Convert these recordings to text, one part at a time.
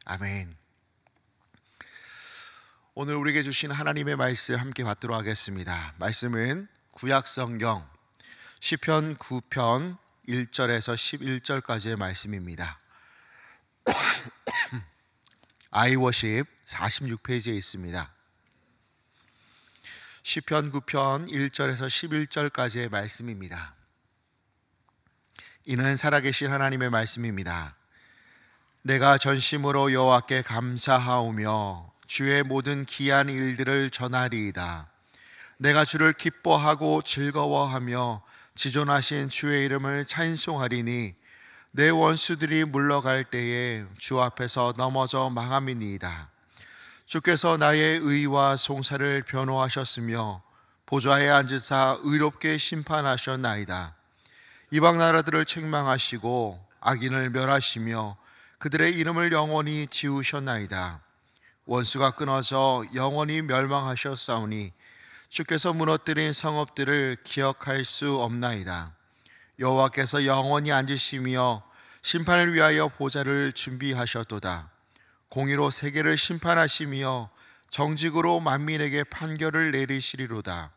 아멘. 오늘 우리에게 주신 하나님의 말씀 함께 받도록 하겠습니다. 말씀은 구약성경 시편 9편 1절에서 11절까지의 말씀입니다. 아이워십 46페이지에 있습니다. 시편 9편 1절에서 11절까지의 말씀입니다. 이는 살아계신 하나님의 말씀입니다. 내가 전심으로 여호와께 감사하오며 주의 모든 기이한 일들을 전하리이다. 내가 주를 기뻐하고 즐거워하며 지존하신 주의 이름을 찬송하리니 내 원수들이 물러갈 때에 주 앞에서 넘어져 망함이니이다. 주께서 나의 의와 송사를 변호하셨으며 보좌에 앉으사 의롭게 심판하셨나이다. 이방 나라들을 책망하시고 악인을 멸하시며 그들의 이름을 영원히 지우셨나이다. 원수가 끊어져 영원히 멸망하셨사오니 주께서 무너뜨린 성읍들을 기억할 수 없나이다. 여호와께서 영원히 앉으시며 심판을 위하여 보좌를 준비하셨도다. 공의로 세계를 심판하시며 정직으로 만민에게 판결을 내리시리로다.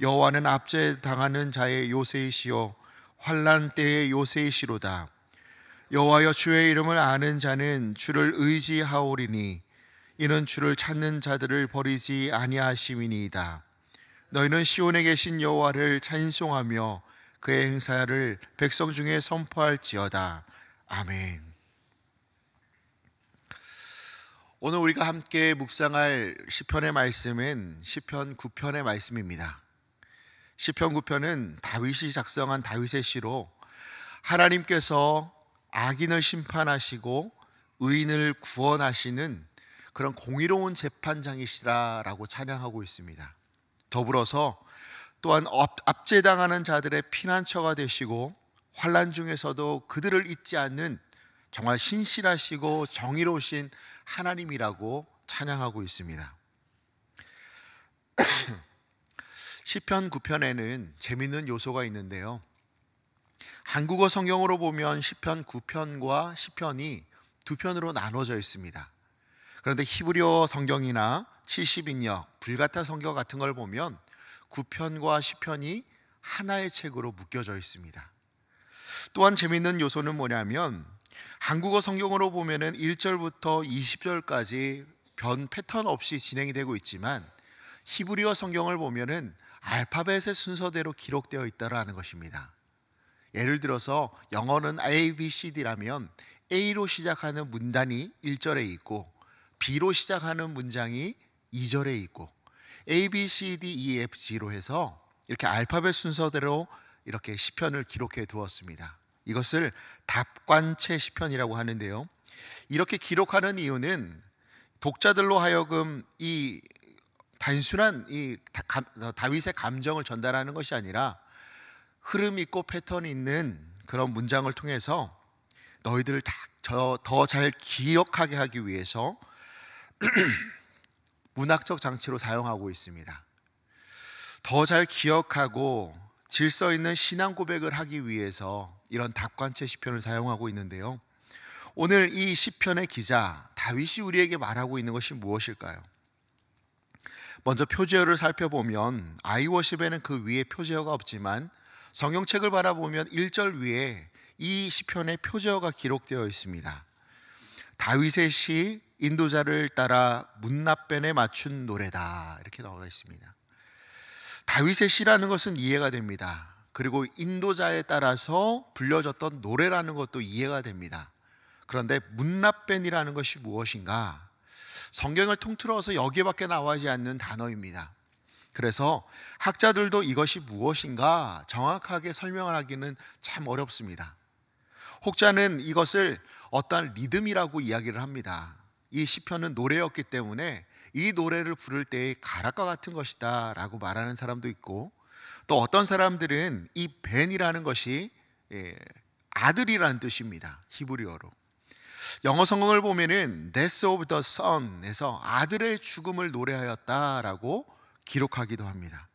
여호와는 압제당하는 자의 요새이시요 환난 때의 요새이시로다. 여호와여, 주의 이름을 아는 자는 주를 의지하오리니 이는 주를 찾는 자들을 버리지 아니하심이니이다. 너희는 시온에 계신 여호와를 찬송하며 그의 행사를 백성 중에 선포할지어다. 아멘. 오늘 우리가 함께 묵상할 시편의 말씀은 시편 9편의 말씀입니다. 시편 9편은 다윗이 작성한 다윗의 시로 하나님께서 악인을 심판하시고 의인을 구원하시는 그런 공의로운 재판장이시라라고 찬양하고 있습니다. 더불어서 또한 압제당하는 자들의 피난처가 되시고 환난 중에서도 그들을 잊지 않는 정말 신실하시고 정의로우신 하나님이라고 찬양하고 있습니다. 시편 9편에는 재미있는 요소가 있는데요. 한국어 성경으로 보면 시편 9편과 시편이 두 편으로 나눠져 있습니다. 그런데 히브리어 성경이나 70인역, 불가타 성경 같은 걸 보면 9편과 시편이 하나의 책으로 묶여져 있습니다. 또한 재미있는 요소는 뭐냐면 한국어 성경으로 보면은 1절부터 20절까지 변 패턴 없이 진행이 되고 있지만 히브리어 성경을 보면은 알파벳의 순서대로 기록되어 있다라는 것입니다. 예를 들어서 영어는 A, B, C, D라면 A로 시작하는 문단이 1절에 있고 B로 시작하는 문장이 2절에 있고 A, B, C, D, E, F, G로 해서 이렇게 알파벳 순서대로 이렇게 시편을 기록해 두었습니다. 이것을 답관체 시편이라고 하는데요. 이렇게 기록하는 이유는 독자들로 하여금 이 단순한 이 다윗의 감정을 전달하는 것이 아니라 흐름 있고 패턴이 있는 그런 문장을 통해서 너희들을 더 잘 기억하게 하기 위해서 문학적 장치로 사용하고 있습니다. 더 잘 기억하고 질서 있는 신앙 고백을 하기 위해서 이런 답관체 시편을 사용하고 있는데요. 오늘 이 시편의 기자 다윗이 우리에게 말하고 있는 것이 무엇일까요? 먼저 표제어를 살펴보면 아이워십에는 그 위에 표제어가 없지만 성경책을 바라보면 1절 위에 이 시편의 표제어가 기록되어 있습니다. 다윗의 시 인도자를 따라 문납변에 맞춘 노래다, 이렇게 나와 있습니다. 다윗의 시라는 것은 이해가 됩니다. 그리고 인도자에 따라서 불려졌던 노래라는 것도 이해가 됩니다. 그런데 문납변이라는 것이 무엇인가? 성경을 통틀어서 여기밖에 나오지 않는 단어입니다. 그래서 학자들도 이것이 무엇인가 정확하게 설명을 하기는 참 어렵습니다. 혹자는 이것을 어떠한 리듬이라고 이야기를 합니다. 이 시편은 노래였기 때문에 이 노래를 부를 때의 가락과 같은 것이다 라고 말하는 사람도 있고, 또 어떤 사람들은 이 벤이라는 것이 아들이라는 뜻입니다. 히브리어로. 영어 성경을 보면은 Death of the Son에서 아들의 죽음을 노래하였다라고 기록하기도 합니다.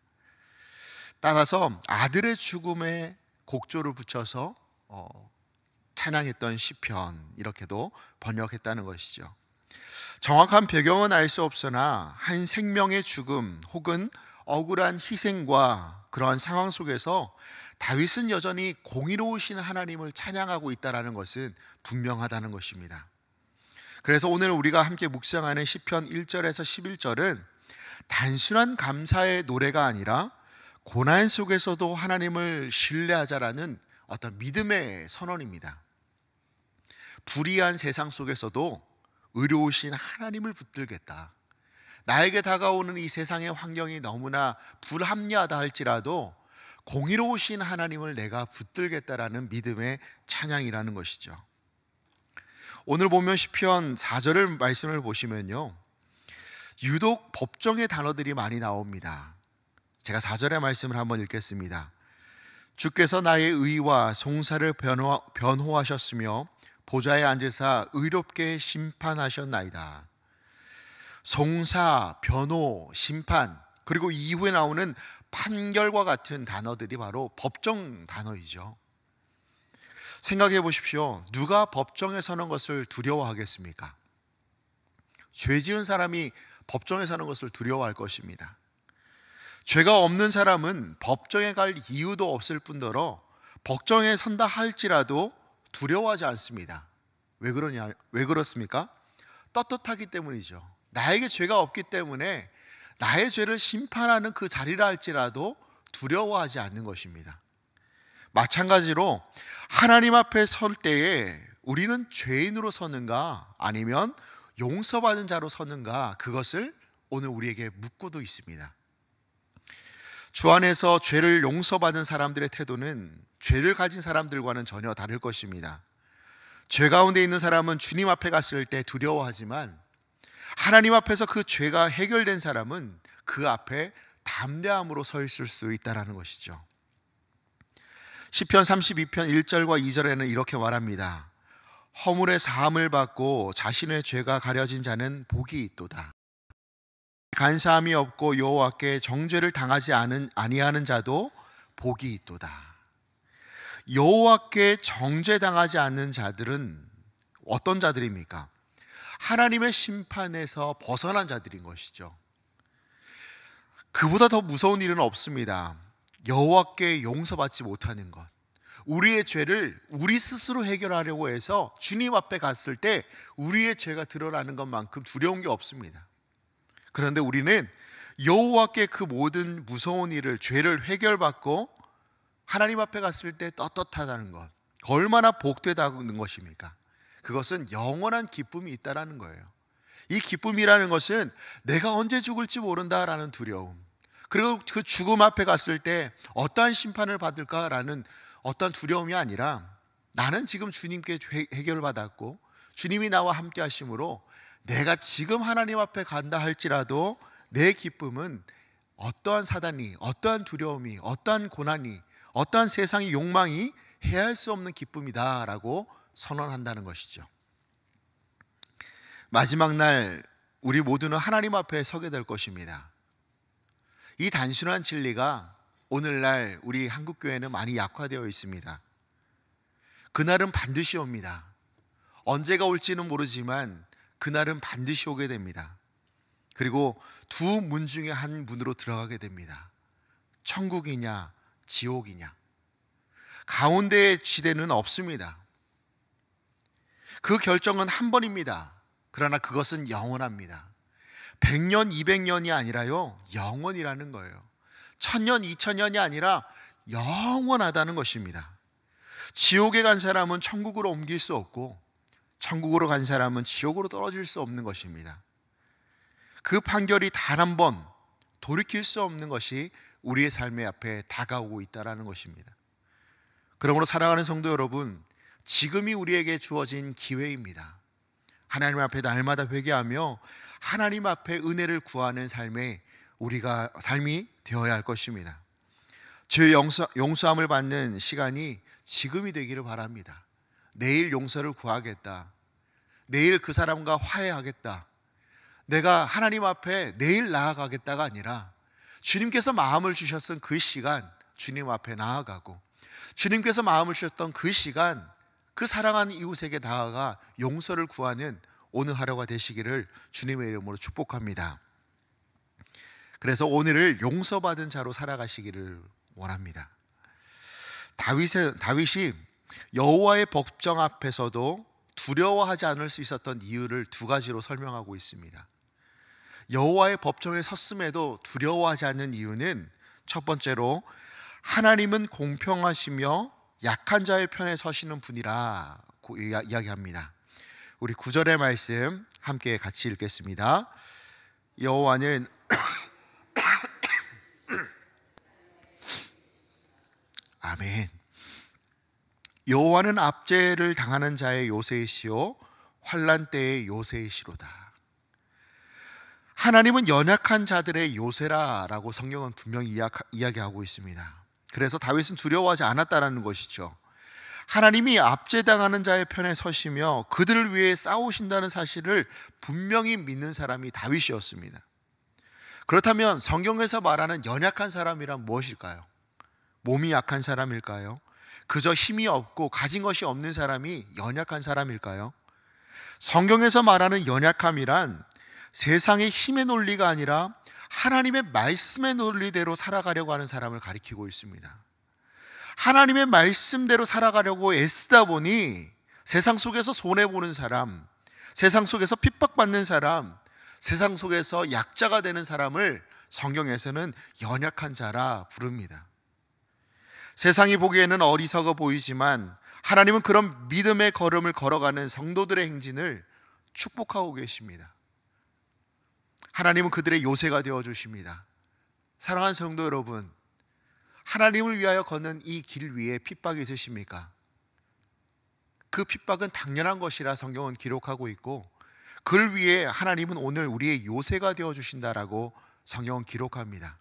따라서 아들의 죽음에 곡조를 붙여서 찬양했던 시편, 이렇게도 번역했다는 것이죠. 정확한 배경은 알 수 없으나 한 생명의 죽음 혹은 억울한 희생과 그러한 상황 속에서 다윗은 여전히 공의로우신 하나님을 찬양하고 있다는 것은 분명하다는 것입니다. 그래서 오늘 우리가 함께 묵상하는 시편 1절에서 11절은 단순한 감사의 노래가 아니라 고난 속에서도 하나님을 신뢰하자라는 어떤 믿음의 선언입니다. 불의한 세상 속에서도 의로우신 하나님을 붙들겠다. 나에게 다가오는 이 세상의 환경이 너무나 불합리하다 할지라도 공의로우신 하나님을 내가 붙들겠다라는 믿음의 찬양이라는 것이죠. 오늘 보면 시편 4절의 말씀을 보시면요, 유독 법정의 단어들이 많이 나옵니다. 제가 4절의 말씀을 한번 읽겠습니다. 주께서 나의 의와 송사를 변호하셨으며 보좌에 앉으사 의롭게 심판하셨나이다. 송사, 변호, 심판, 그리고 이후에 나오는 판결과 같은 단어들이 바로 법정 단어이죠. 생각해 보십시오. 누가 법정에 서는 것을 두려워하겠습니까? 죄 지은 사람이 법정에 서는 것을 두려워할 것입니다. 죄가 없는 사람은 법정에 갈 이유도 없을 뿐더러 법정에 선다 할지라도 두려워하지 않습니다. 왜 그렇습니까? 떳떳하기 때문이죠. 나에게 죄가 없기 때문에 나의 죄를 심판하는 그 자리라 할지라도 두려워하지 않는 것입니다. 마찬가지로 하나님 앞에 설 때에 우리는 죄인으로 서는가 아니면 용서받은 자로 서는가, 그것을 오늘 우리에게 묻고도 있습니다. 주 안에서 죄를 용서받은 사람들의 태도는 죄를 가진 사람들과는 전혀 다를 것입니다. 죄 가운데 있는 사람은 주님 앞에 갔을 때 두려워하지만 하나님 앞에서 그 죄가 해결된 사람은 그 앞에 담대함으로 서 있을 수 있다는 것이죠. 시편 32편 1절과 2절에는 이렇게 말합니다. 허물의 사함을 받고 자신의 죄가 가려진 자는 복이 있도다. 간사함이 없고 여호와께 정죄를 당하지 아니하는 자도 복이 있도다. 여호와께 정죄당하지 않는 자들은 어떤 자들입니까? 하나님의 심판에서 벗어난 자들인 것이죠. 그보다 더 무서운 일은 없습니다. 여호와께 용서받지 못하는 것, 우리의 죄를 우리 스스로 해결하려고 해서 주님 앞에 갔을 때 우리의 죄가 드러나는 것만큼 두려운 게 없습니다. 그런데 우리는 여호와께 그 모든 무서운 일을, 죄를 해결받고 하나님 앞에 갔을 때 떳떳하다는 것, 얼마나 복되다는 것입니까? 그것은 영원한 기쁨이 있다라는 거예요. 이 기쁨이라는 것은 내가 언제 죽을지 모른다라는 두려움, 그리고 그 죽음 앞에 갔을 때 어떠한 심판을 받을까라는 어떤 두려움이 아니라, 나는 지금 주님께 해결을 받았고 주님이 나와 함께 하심으로 내가 지금 하나님 앞에 간다 할지라도 내 기쁨은 어떠한 사단이, 어떠한 두려움이, 어떠한 고난이, 어떠한 세상의 욕망이 해할 수 없는 기쁨이다 라고 선언한다는 것이죠. 마지막 날 우리 모두는 하나님 앞에 서게 될 것입니다. 이 단순한 진리가 오늘날 우리 한국교회는 많이 약화되어 있습니다. 그날은 반드시 옵니다. 언제가 올지는 모르지만 그날은 반드시 오게 됩니다. 그리고 두 문 중에 한 문으로 들어가게 됩니다. 천국이냐 지옥이냐. 가운데의 지대는 없습니다. 그 결정은 한 번입니다. 그러나 그것은 영원합니다. 100년, 200년이 아니라요, 영원이라는 거예요. 1000년, 2000년이 아니라 영원하다는 것입니다. 지옥에 간 사람은 천국으로 옮길 수 없고 천국으로 간 사람은 지옥으로 떨어질 수 없는 것입니다. 그 판결이 단 한 번 돌이킬 수 없는 것이 우리의 삶의 앞에 다가오고 있다는 것입니다. 그러므로 사랑하는 성도 여러분, 지금이 우리에게 주어진 기회입니다. 하나님 앞에 날마다 회개하며 하나님 앞에 은혜를 구하는 삶이 되어야 할 것입니다. 죄 용서함을 받는 시간이 지금이 되기를 바랍니다. 내일 용서를 구하겠다, 내일 그 사람과 화해하겠다, 내가 하나님 앞에 내일 나아가겠다가 아니라 주님께서 마음을 주셨던 그 시간 주님 앞에 나아가고, 주님께서 마음을 주셨던 그 시간 그 사랑하는 이웃에게 나아가 용서를 구하는 오늘 하루가 되시기를 주님의 이름으로 축복합니다. 그래서 오늘을 용서받은 자로 살아가시기를 원합니다. 다윗이 여호와의 법정 앞에서도 두려워하지 않을 수 있었던 이유를 두 가지로 설명하고 있습니다. 여호와의 법정에 섰음에도 두려워하지 않는 이유는 첫 번째로 하나님은 공평하시며 약한 자의 편에 서시는 분이라고 이야기합니다. 우리 9절의 말씀 함께 같이 읽겠습니다. 여호와는 아멘. 여호와는 압제를 당하는 자의 요새이시오 환난 때의 요새이시로다. 하나님은 연약한 자들의 요새라라고 성경은 분명히 이야기하고 있습니다. 그래서 다윗은 두려워하지 않았다라는 것이죠. 하나님이 압제당하는 자의 편에 서시며 그들을 위해 싸우신다는 사실을 분명히 믿는 사람이 다윗이었습니다. 그렇다면 성경에서 말하는 연약한 사람이란 무엇일까요? 몸이 약한 사람일까요? 그저 힘이 없고 가진 것이 없는 사람이 연약한 사람일까요? 성경에서 말하는 연약함이란 세상의 힘의 논리가 아니라 하나님의 말씀의 논리대로 살아가려고 하는 사람을 가리키고 있습니다. 하나님의 말씀대로 살아가려고 애쓰다 보니 세상 속에서 손해보는 사람, 세상 속에서 핍박받는 사람, 세상 속에서 약자가 되는 사람을 성경에서는 연약한 자라 부릅니다. 세상이 보기에는 어리석어 보이지만 하나님은 그런 믿음의 걸음을 걸어가는 성도들의 행진을 축복하고 계십니다. 하나님은 그들의 요새가 되어주십니다. 사랑하는 성도 여러분, 하나님을 위하여 걷는 이 길 위에 핍박이 있으십니까? 그 핍박은 당연한 것이라 성경은 기록하고 있고 그를 위해 하나님은 오늘 우리의 요새가 되어주신다라고 성경은 기록합니다.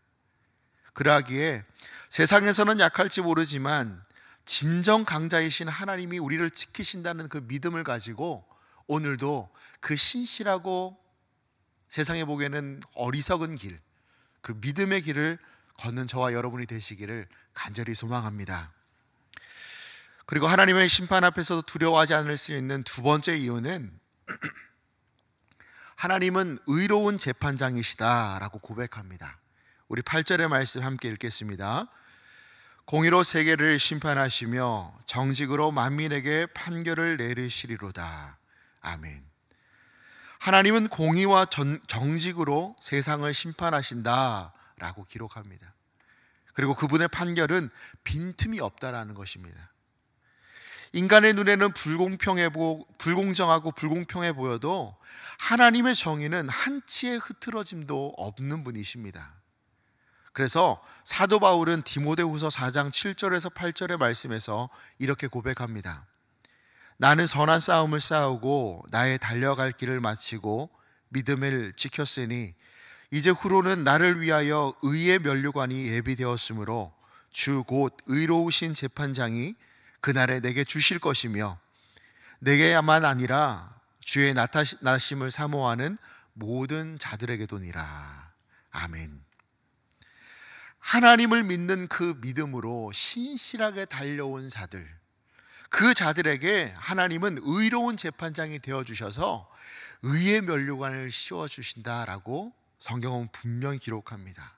그러하기에 세상에서는 약할지 모르지만 진정 강자이신 하나님이 우리를 지키신다는 그 믿음을 가지고 오늘도 그 신실하고 세상에 보기에는 어리석은 길, 그 믿음의 길을 걷는 저와 여러분이 되시기를 간절히 소망합니다. 그리고 하나님의 심판 앞에서도 두려워하지 않을 수 있는 두 번째 이유는 하나님은 의로운 재판장이시다라고 고백합니다. 우리 8절의 말씀 함께 읽겠습니다. 공의로 세계를 심판하시며 정직으로 만민에게 판결을 내리시리로다. 아멘. 하나님은 공의와 정직으로 세상을 심판하신다라고 기록합니다. 그리고 그분의 판결은 빈틈이 없다라는 것입니다. 인간의 눈에는 불공정하고 불공평해 보여도 하나님의 정의는 한치의 흐트러짐도 없는 분이십니다. 그래서 사도 바울은 디모데후서 4장 7절에서 8절의 말씀에서 이렇게 고백합니다. 나는 선한 싸움을 싸우고 나의 달려갈 길을 마치고 믿음을 지켰으니 이제 후로는 나를 위하여 의의 면류관이 예비되었으므로 주 곧 의로우신 재판장이 그날에 내게 주실 것이며 내게야만 아니라 주의 나타나심을 사모하는 모든 자들에게도니라. 아멘. 하나님을 믿는 그 믿음으로 신실하게 달려온 자들, 그 자들에게 하나님은 의로운 재판장이 되어주셔서 의의 면류관을 씌워주신다라고 성경은 분명히 기록합니다.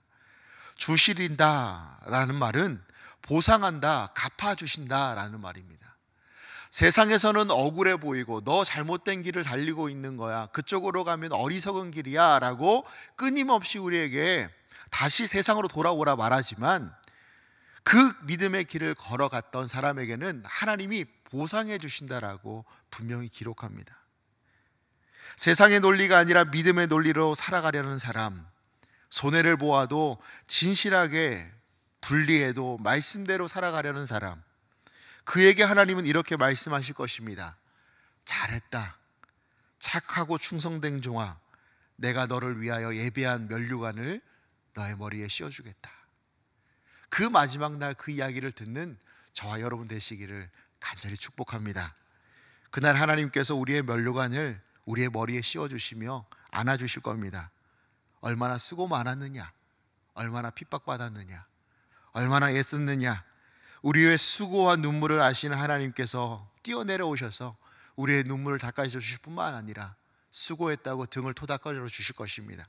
주시린다라는 말은 보상한다, 갚아주신다라는 말입니다. 세상에서는 억울해 보이고 너 잘못된 길을 달리고 있는 거야, 그쪽으로 가면 어리석은 길이야 라고 끊임없이 우리에게 다시 세상으로 돌아오라 말하지만 그 믿음의 길을 걸어갔던 사람에게는 하나님이 보상해 주신다라고 분명히 기록합니다. 세상의 논리가 아니라 믿음의 논리로 살아가려는 사람, 손해를 보아도 진실하게 분리해도 말씀대로 살아가려는 사람, 그에게 하나님은 이렇게 말씀하실 것입니다. 잘했다, 착하고 충성된 종아, 내가 너를 위하여 예비한 면류관을 너의 머리에 씌워주겠다. 그 마지막 날 그 이야기를 듣는 저와 여러분 되시기를 간절히 축복합니다. 그날 하나님께서 우리의 면류관을 우리의 머리에 씌워주시며 안아주실 겁니다. 얼마나 수고 많았느냐, 얼마나 핍박받았느냐, 얼마나 애썼느냐, 우리의 수고와 눈물을 아시는 하나님께서 뛰어내려 오셔서 우리의 눈물을 닦아주실 뿐만 아니라 수고했다고 등을 토닥거려 주실 것입니다.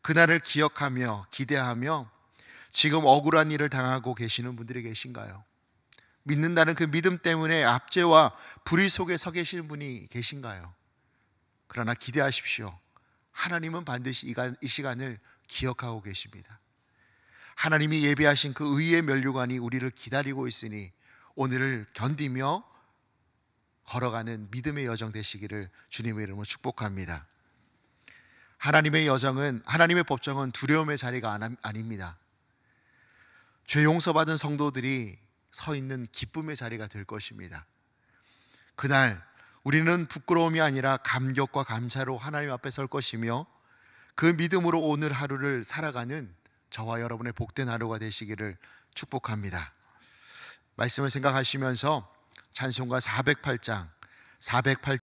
그날을 기억하며 기대하며 지금 억울한 일을 당하고 계시는 분들이 계신가요? 믿는다는 그 믿음 때문에 압제와 불의 속에 서 계시는 분이 계신가요? 그러나 기대하십시오. 하나님은 반드시 이 시간을 기억하고 계십니다. 하나님이 예비하신 그 의의 면류관이 우리를 기다리고 있으니 오늘을 견디며 걸어가는 믿음의 여정 되시기를 주님의 이름으로 축복합니다. 하나님의 여정은, 하나님의 법정은 두려움의 자리가 아닙니다. 죄 용서받은 성도들이 서 있는 기쁨의 자리가 될 것입니다. 그날 우리는 부끄러움이 아니라 감격과 감사로 하나님 앞에 설 것이며 그 믿음으로 오늘 하루를 살아가는 저와 여러분의 복된 하루가 되시기를 축복합니다. 말씀을 생각하시면서 찬송가 408장